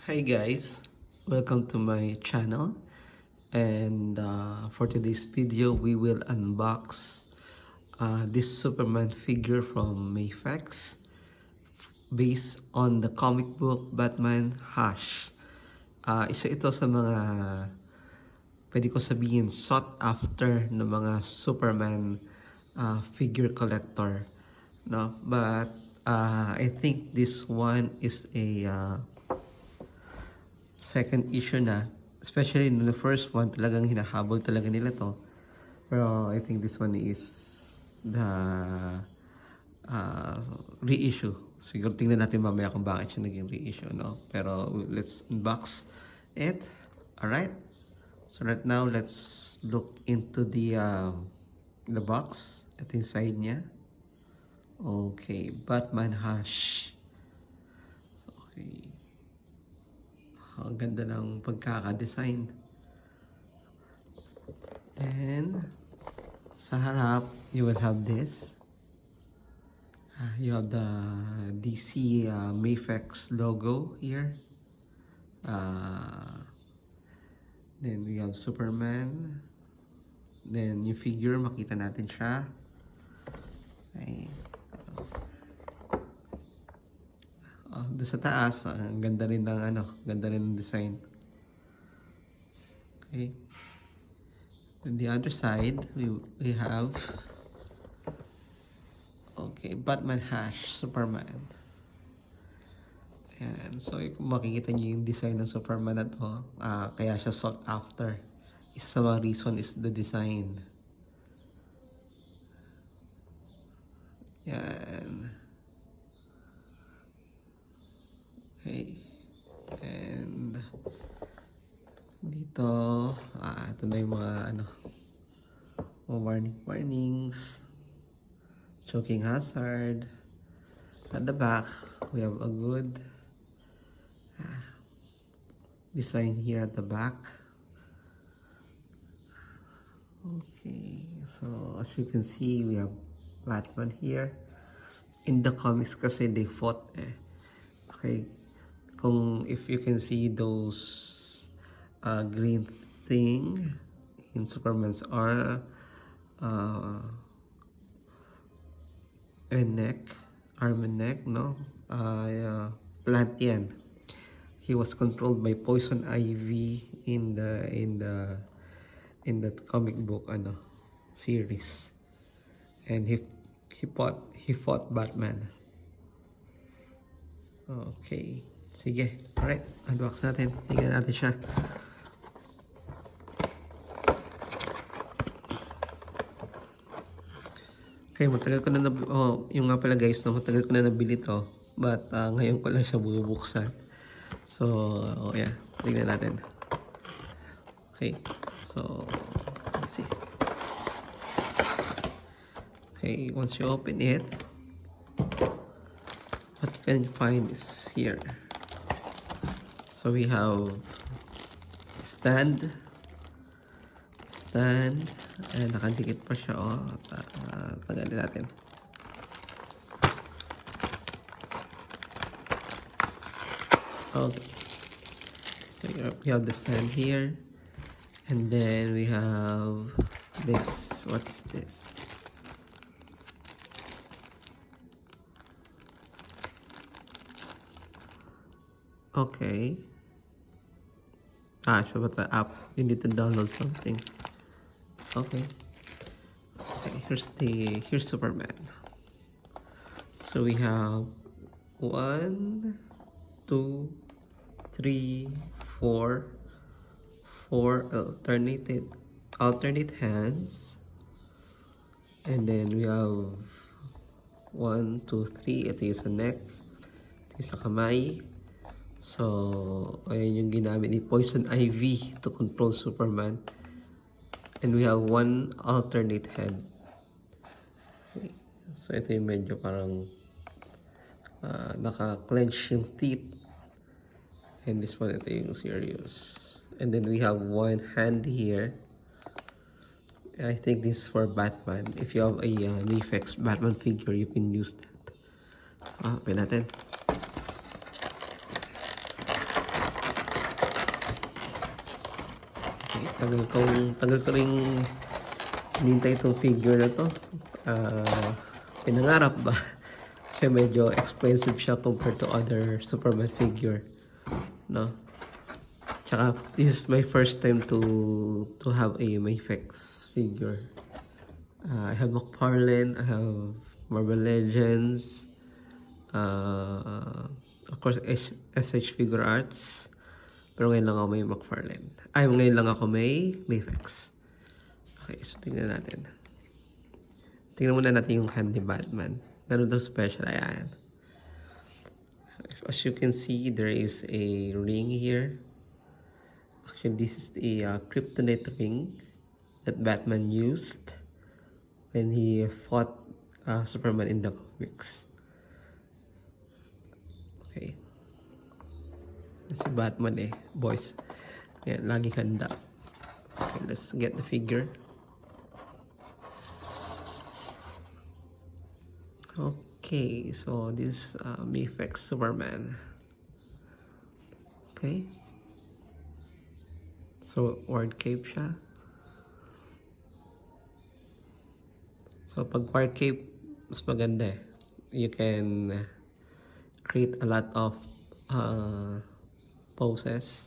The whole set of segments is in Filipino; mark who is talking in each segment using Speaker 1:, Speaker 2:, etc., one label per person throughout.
Speaker 1: Hi guys, welcome to my channel, and for today's video we will unbox this Superman figure from Mayfax based on the comic book Batman Hush. Isa ito sa mga pwede ko sabihin sought after ng mga Superman figure collector, no? But I think this one is a second issue na, especially in the first one talagang hinahabol talaga nila to, pero I think this one is the reissue. Siguro tingnan natin mamaya kung bakit siya naging reissue, no? Pero let's unbox it. Alright, so right now let's look into the box. Ito yung side niya. Okay, Batman Hush. Okay, ang ganda ng pagkaka-design. Then sa harap you will have this. You have the DC Mayfax logo here. Then we have Superman. Then yung figure, makita natin siya. Okay. Doon sa taas, ang ganda rin ng ganda rin ng design. Okay. On the other side, we have Batman Hush Superman. And so kung makikita niyo yung design ng Superman na to, kaya siya sought after. Isa sa mga reason is the design. Yan. Okay. And dito, ito na yung mga warnings. Choking hazard. At the back, we have a good design here at the back. Okay, so as you can see, we have Batman here. In the comics kasi they fought Okay, if you can see those green thing in Superman's arm and neck, no? Plant yan. He was controlled by Poison Ivy in the comic book series, and he fought Batman. Okay, sige, alright, unbox natin, tingnan natin siya. Okay, matagal ko na yung nga pala guys, no, matagal ko na nabili to, but ngayon ko lang siya bubuksan. So yeah, tingnan natin. Okay, so let's see. Okay, once you open it, what you can find is here. So we have stand, and nakadikit pa siya. Tagalin natin. Okay, so we have the stand here, and then we have this. What's this? Okay. So what's the app? You need to download something. Okay. Here's Superman. So we have 1, 2, 3, 4 alternate hands, and then we have 1, 2, 3. Ito yung sa neck, ito yung sa kamay. So ayan yung ginamit ni Poison Ivy to control Superman, and we have 1 alternate head. Okay. So ito yung medyo parang naka-clench yung teeth, and this one, ito yung serious. And then we have 1 hand here. I think this is for Batman. If you have a Mayfax Batman figure, you can use that. Open natin. Okay, tagal ko ring hinintay itong figure na to. Pinangarap ba? Kasi medyo expensive siya compared to other Superman figure, no? Tsaka, this is my first time to have a Mayfix figure. I have McFarlane, I have Marvel Legends, of course, SH Figure Arts. Pero ngayon lang ako may McFarlane. Ngayon lang ako may Mayfix. Okay, so tingnan natin. Tingnan muna natin yung hand ni Batman. Meron daw special. Ayan. As you can see, there is a ring here. Actually, this is the kryptonite ring that Batman used when he fought Superman in the comics. Okay. Si Batman boys. Ayan, lagi handa. Okay, let's get the figure. Okay, so this Mayfix Superman. Okay. So, ward cape siya. So, pag ward cape, mas maganda You can create a lot of poses.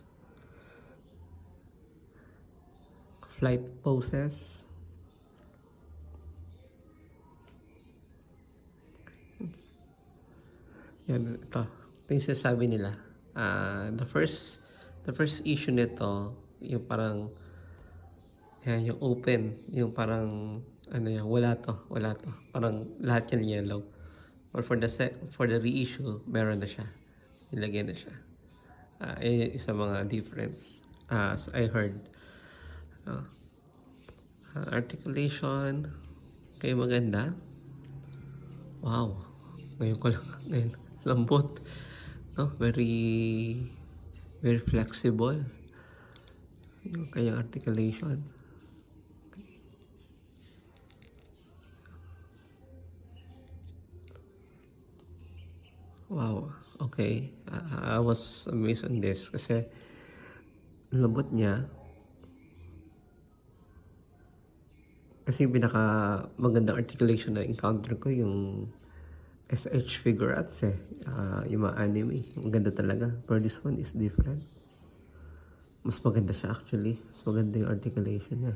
Speaker 1: Flight poses. Yan, ito yung sinasabi nila. The first issue nito, yung parang yan, yung open, yung parang ano yan, wala to. Parang lahat yan yellow. Or for the reissue, meron na siya. Nilagyan na siya. Yun yung isa mga difference. As I heard. Articulation. Kaya maganda. Wow. Ngayon ko lang. Ngayon. Lambot. No? Very flexible. Yung kanyang articulation. Wow. Okay. I was amazed on this kasi lambot niya. Kasi yung pinaka magandang articulation na encounter ko yung SH Figure Arts yung mga anime. Ang ganda talaga. But this one is different. Mas maganda siya actually. Mas maganda yung articulation niya.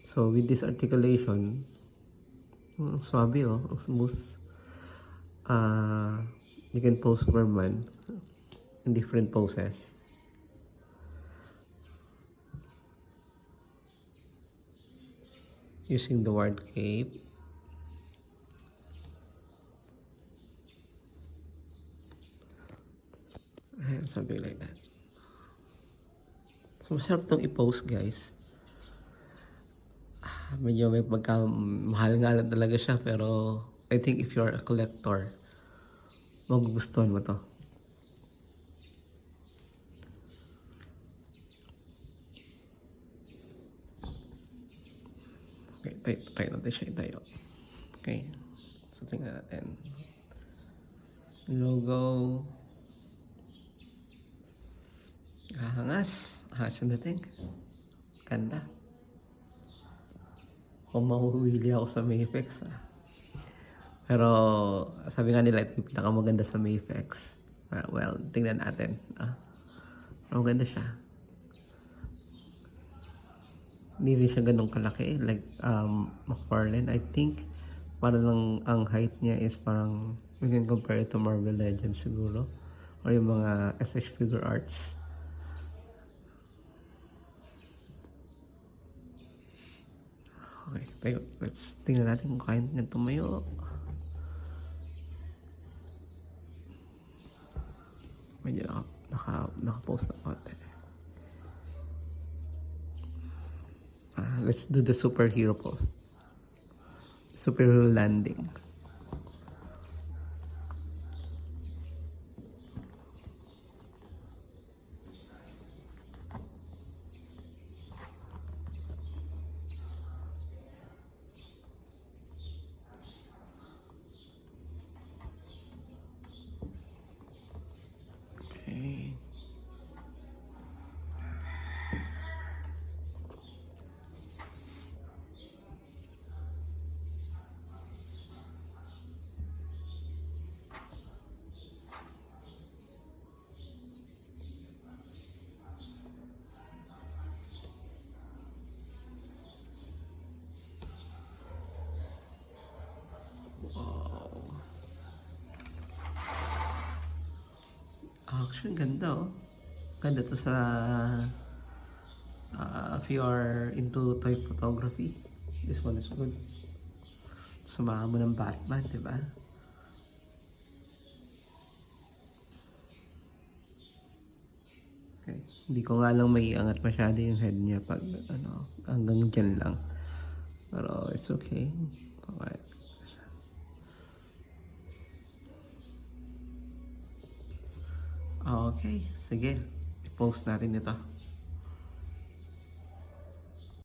Speaker 1: So with this articulation, swabe ang smooth. You can pose Superman in different poses. Using the ward cape. And something like that. So, masarap itong i-post, guys. Medyo may mahal nga lang talaga siya, pero I think if you're a collector, magugustuhan mo to. Okay, try natin siya itayo. Okay, so tingnan natin. Logo. Hangas natin. Ganda. Kung mahuhuli ako sa Mayfix pero sabi nga nila ito yung pinakamaganda sa Mayfix. Well, tingnan natin. Maganda siya. Hindi rin siya ganun kalaki like McFarlane. I think parang ang height niya is parang we can compare it to Marvel Legends siguro or yung mga SH Figure Arts. Okay, tayo. Let's tingnan natin kung kaya niya tumayo. Medyo naka-post na konti. Let's do the superhero pose. Superhero landing. Okay. Actually, ganda oh. Ganda to sa if you are into toy photography. This one is good. Samahan mo ng Batman, di ba? Okay. Hindi ko nga lang may angat masyado yung head niya pag ano, hanggang dyan lang. Pero it's okay. Okay. Okay, sige. I-post natin ito.